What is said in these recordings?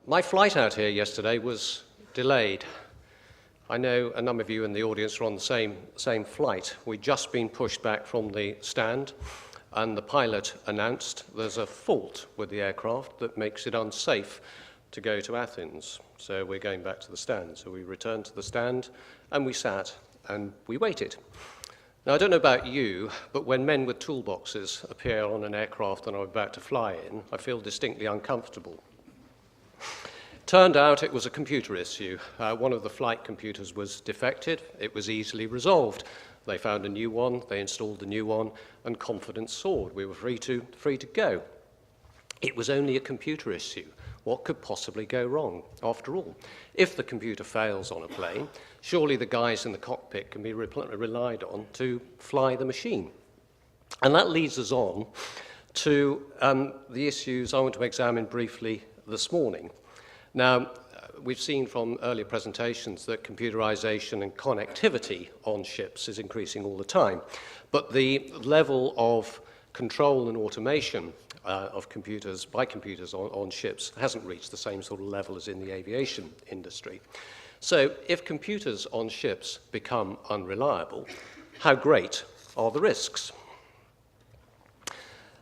My flight out here yesterday was delayed. I know a number of you in the audience are on the same flight. We'd just been pushed back from the stand, and the pilot announced there's a fault with the aircraft that makes it unsafe to go to Athens. So we're going back to the stand. So we returned to the stand, and we sat, and we waited. Now, I don't know about you, but when men with toolboxes appear on an aircraft that I'm about to fly in, I feel distinctly uncomfortable. Turned out it was a computer issue. One of the flight computers was defected. It was easily resolved. They found a new one, they installed a new one, and confidence soared. We were free to go. It was only a computer issue. What could possibly go wrong? After all, if the computer fails on a plane, surely the guys in the cockpit can be relied on to fly the machine. And that leads us on to the issues I want to examine briefly this morning. Now, we've seen from earlier presentations that computerization and connectivity on ships is increasing all the time, but the level of control and automation of computers by computers on ships hasn't reached the same sort of level as in the aviation industry. So if computers on ships become unreliable, how great are the risks?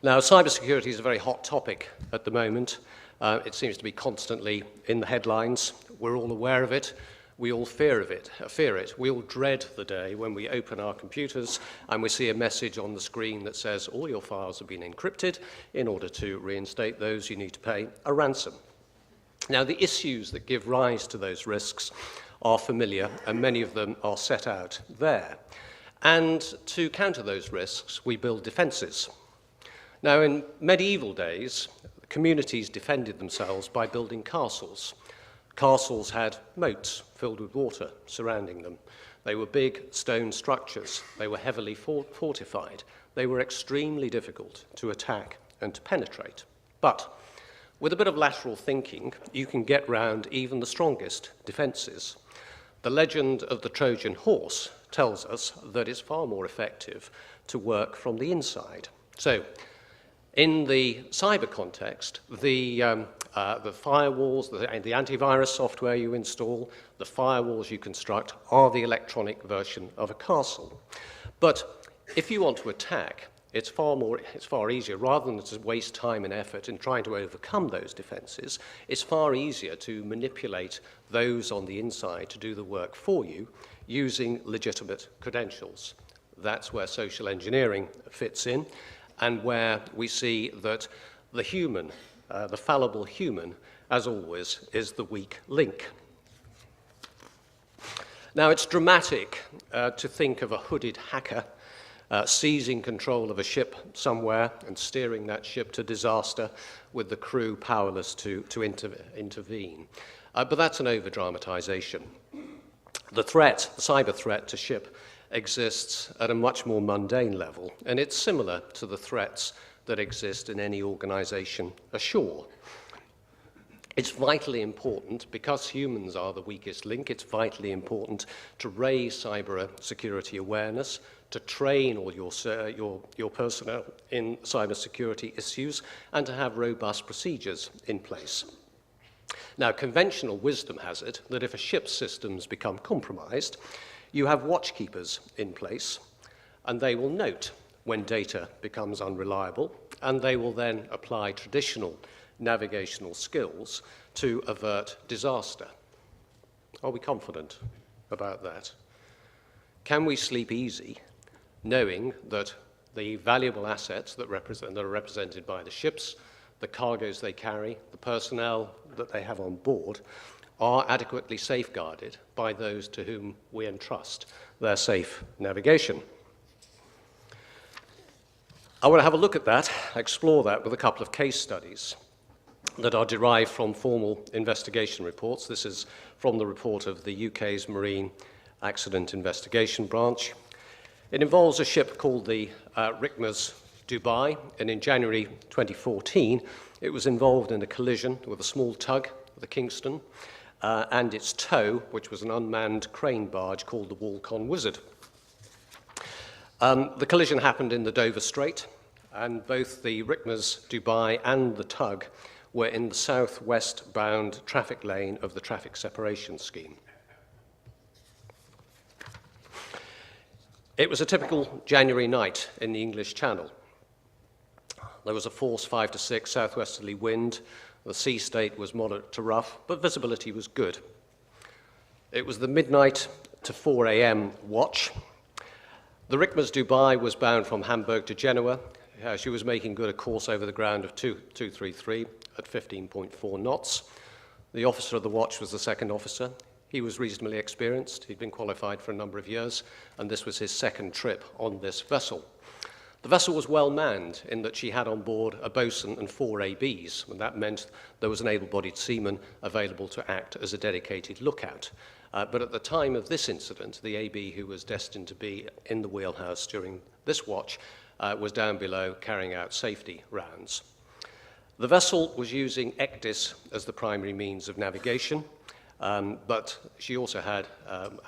Now, cybersecurity is a very hot topic at the moment. It seems to be constantly in the headlines. We're all aware of it. We all fear it. We all dread the day when we open our computers and we see a message on the screen that says all your files have been encrypted. In order to reinstate those, you need to pay a ransom. Now, the issues that give rise to those risks are familiar, and many of them are set out there. And to counter those risks, we build defenses. Now, in medieval days, communities defended themselves by building castles. Castles had moats filled with water surrounding them. They were big stone structures. They were heavily fortified. They were extremely difficult to attack and to penetrate. But with a bit of lateral thinking, you can get round even the strongest defenses. The legend of the Trojan horse tells us that it's far more effective to work from the inside. So, in the cyber context, the firewalls, the antivirus software you install, the firewalls you construct are the electronic version of a castle. But if you want to attack, it's far easier, rather than to waste time and effort in trying to overcome those defenses, it's far easier to manipulate those on the inside to do the work for you using legitimate credentials. That's where social engineering fits in, and where we see that the human, the fallible human, as always, is the weak link. Now, it's dramatic to think of a hooded hacker seizing control of a ship somewhere and steering that ship to disaster with the crew powerless to intervene. But that's an over-dramatization. The threat, the cyber threat to ship, exists at a much more mundane level, and it's similar to the threats that exist in any organization ashore. It's vitally important, because humans are the weakest link, it's vitally important to raise cyber security awareness, to train all your personnel in cybersecurity issues, and to have robust procedures in place. Now, conventional wisdom has it that if a ship's systems become compromised, you have watchkeepers in place, and they will note when data becomes unreliable, and they will then apply traditional navigational skills to avert disaster. Are we confident about that? Can we sleep easy knowing that the valuable assets that are represented by the ships, the cargoes they carry, the personnel that they have on board, are adequately safeguarded by those to whom we entrust their safe navigation? I want to have a look at that, explore that with a couple of case studies that are derived from formal investigation reports. This is from the report of the UK's Marine Accident Investigation Branch. It involves a ship called the Eugenides Dubai, and in January 2014, it was involved in a collision with a small tug, the Kingston, and its tow, which was an unmanned crane barge called the Walcon Wizard. The collision happened in the Dover Strait, and both the Eugenides Dubai and the tug were in the southwest-bound traffic lane of the traffic separation scheme. It was a typical January night in the English Channel. There was a force 5 to 6 southwesterly wind. The sea state was moderate to rough, but visibility was good. It was the midnight to 4 a.m. watch. The Rickmers Dubai was bound from Hamburg to Genoa. She was making good a course over the ground of 233 at 15.4 knots. The officer of the watch was the second officer. He was reasonably experienced. He'd been qualified for a number of years, and this was his second trip on this vessel. The vessel was well manned in that she had on board a boatswain and 4 ABs, and that meant there was an able-bodied seaman available to act as a dedicated lookout. But at the time of this incident, the AB who was destined to be in the wheelhouse during this watch was down below carrying out safety rounds. The vessel was using ECDIS as the primary means of navigation, but she also had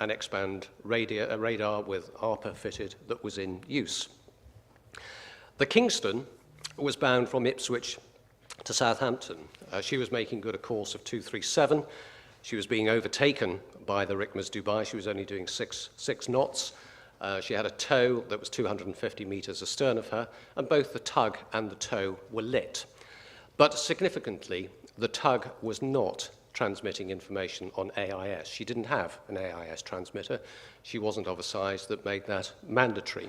an X-band radar with ARPA fitted that was in use. The Kingston was bound from Ipswich to Southampton. She was making good a course of 237. She was being overtaken by the Rickmers Dubai. She was only doing six knots. She had a tow that was 250 meters astern of her, and both the tug and the tow were lit. But significantly, the tug was not transmitting information on AIS. She didn't have an AIS transmitter. She wasn't of a size that made that mandatory.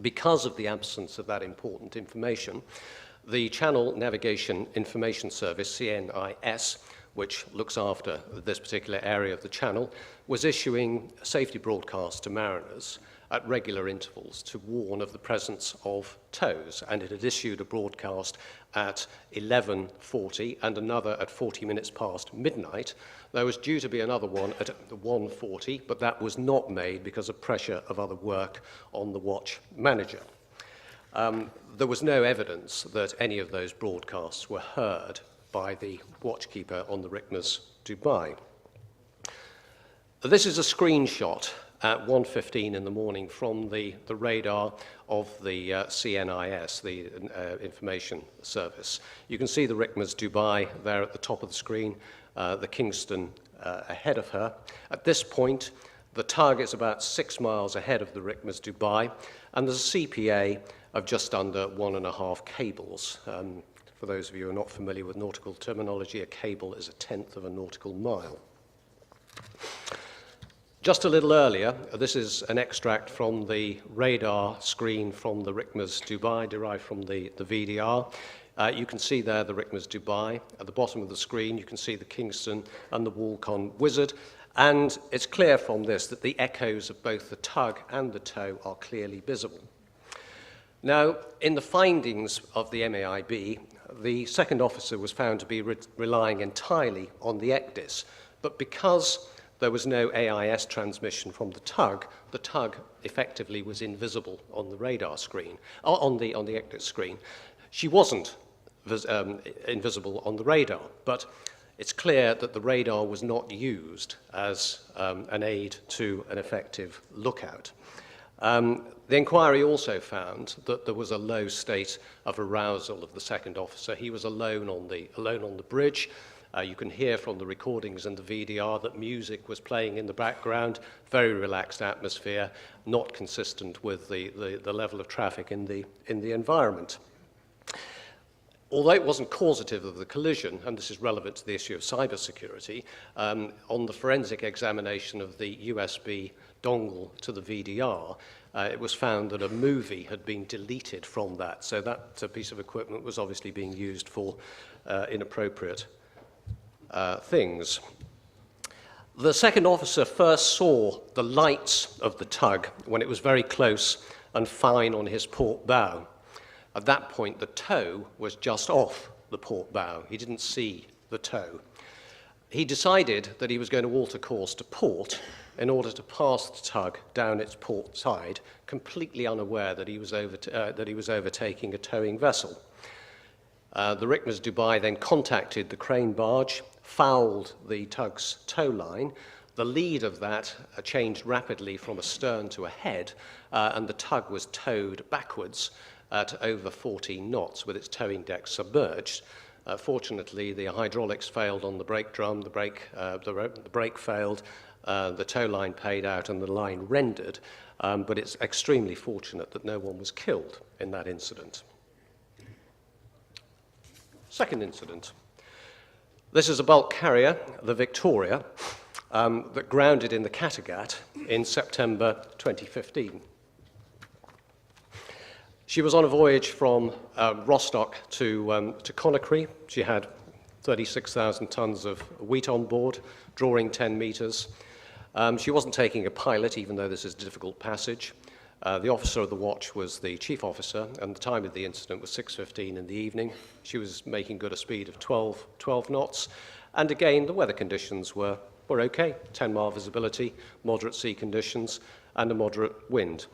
Because of the absence of that important information, the Channel Navigation Information Service, CNIS, which looks after this particular area of the channel, was issuing safety broadcasts to mariners at regular intervals to warn of the presence of tows, and it had issued a broadcast at 11:40 and another at 40 minutes past midnight. There was due to be another one at 1:40, but that was not made because of pressure of other work on the watch manager. There was no evidence that any of those broadcasts were heard by the watchkeeper on the Rickmers Dubai. This is a screenshot at 1:15 in the morning from the radar of the CNIS, the information service. You can see the Rickmers Dubai there at the top of the screen, the Kingston ahead of her. At this point, the target's about 6 miles ahead of the Rickmers Dubai, and there's a CPA of just under 1.5 cables. For those of you who are not familiar with nautical terminology, a cable is 1/10 of a nautical mile. Just a little earlier, this is an extract from the radar screen from the Rickmers Dubai, derived from the VDR. You can see there the Rickmers Dubai. At the bottom of the screen, you can see the Kingston and the Walcon Wizard. And it's clear from this that the echoes of both the tug and the tow are clearly visible. Now, in the findings of the MAIB, the second officer was found to be relying entirely on the ECDIS, but because there was no AIS transmission from the tug effectively was invisible on the radar screen, on the ECDIS screen. She wasn't invisible on the radar, but it's clear that the radar was not used as an aid to an effective lookout. The inquiry also found that there was a low state of arousal of the second officer. He was alone on the bridge. You can hear from the recordings and the VDR that music was playing in the background, very relaxed atmosphere, not consistent with the level of traffic in the environment. Although it wasn't causative of the collision, and this is relevant to the issue of cybersecurity, on the forensic examination of the USB dongle to the VDR, it was found that a movie had been deleted from that, so that piece of equipment was obviously being used for inappropriate things. The second officer first saw the lights of the tug when it was very close and fine on his port bow. At that point, the tow was just off the port bow. He didn't see the tow. He decided that he was going to alter course to port in order to pass the tug down its port side, completely unaware that he was overtaking a towing vessel. The Rickmers Dubai then contacted the crane barge, fouled the tug's tow line. The lead of that changed rapidly from a stern to a head, and the tug was towed backwards to over 14 knots with its towing deck submerged. Fortunately, the hydraulics failed on the brake drum, the brake failed, the tow line paid out and the line rendered, but it's extremely fortunate that no one was killed in that incident. Second incident. This is a bulk carrier, the Victoria, that grounded in the Kattegat in September 2015. She was on a voyage from Rostock to Conakry. She had 36,000 tons of wheat on board, drawing 10 meters. She wasn't taking a pilot, even though this is a difficult passage. The officer of the watch was the chief officer, and the time of the incident was 6:15 in the evening. She was making good a speed of 12 knots. And again, the weather conditions were okay. 10-mile visibility, moderate sea conditions, and a moderate wind.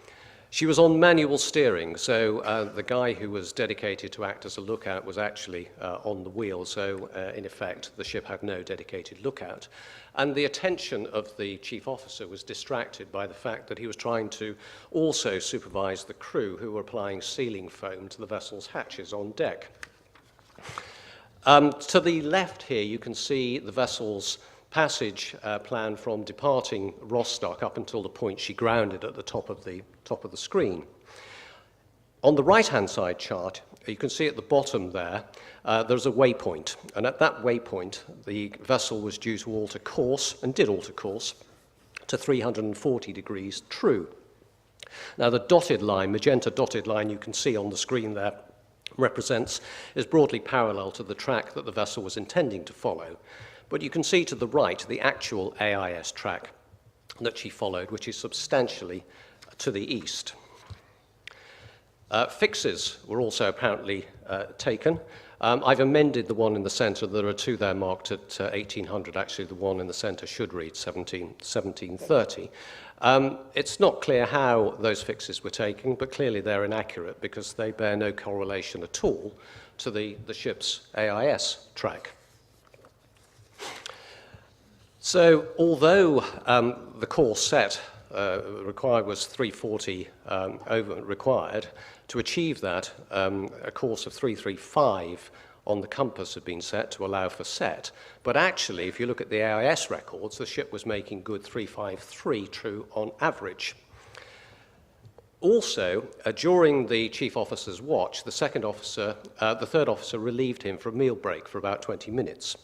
She was on manual steering, so the guy who was dedicated to act as a lookout was actually on the wheel, so in effect the ship had no dedicated lookout. And the attention of the chief officer was distracted by the fact that he was trying to also supervise the crew who were applying sealing foam to the vessel's hatches on deck. To the left here you can see the vessel's passage plan from departing Rostock up until the point she grounded at the top of the screen. On the right-hand side chart, you can see at the bottom there, there's a waypoint, and at that waypoint, the vessel was due to alter course, and did alter course, to 340 degrees true. Now the dotted line, magenta dotted line you can see on the screen there, is broadly parallel to the track that the vessel was intending to follow. But you can see to the right the actual AIS track that she followed, which is substantially to the east. Fixes were also apparently taken. I've amended the one in the centre. There are two there marked at 1800. Actually, the one in the centre should read 1730. It's not clear how those fixes were taken, but clearly they're inaccurate because they bear no correlation at all to the ship's AIS track. So, although the course set required was 340 over required, to achieve that, a course of 335 on the compass had been set to allow for set. But actually, if you look at the AIS records, the ship was making good 353 true on average. Also, during the chief officer's watch, the third officer relieved him for a meal break for about 20 minutes.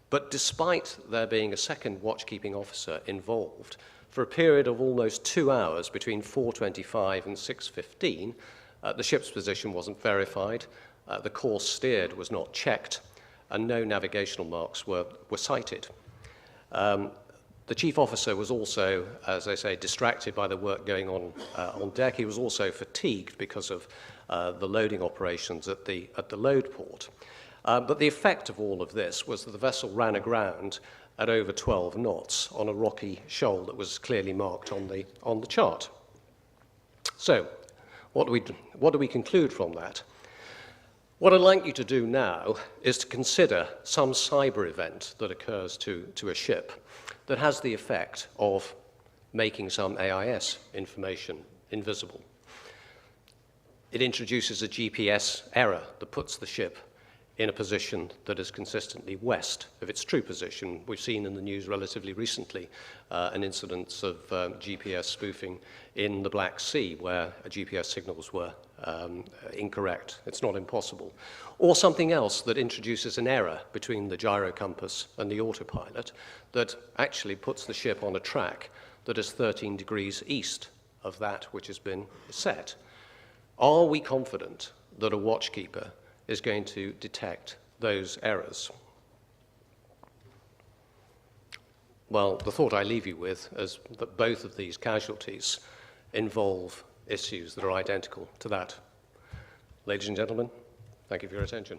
But despite there being a second watchkeeping officer involved, for a period of almost 2 hours between 4:25 and 6:15, the ship's position wasn't verified, the course steered was not checked, and no navigational marks were cited. The chief officer was also, as I say, distracted by the work going on deck. He was also fatigued because of the loading operations at the load port. But the effect of all of this was that the vessel ran aground at over 12 knots on a rocky shoal that was clearly marked on the chart. So, what do we conclude from that? What I'd like you to do now is to consider some cyber event that occurs to a ship that has the effect of making some AIS information invisible. It introduces a GPS error that puts the ship in a position that is consistently west of its true position. We've seen in the news relatively recently an incidence of GPS spoofing in the Black Sea where GPS signals were incorrect. It's not impossible. Or something else that introduces an error between the gyro compass and the autopilot that actually puts the ship on a track that is 13 degrees east of that which has been set. Are we confident that a watchkeeper is going to detect those errors? Well, the thought I leave you with is that both of these casualties involve issues that are identical to that. Ladies and gentlemen, thank you for your attention.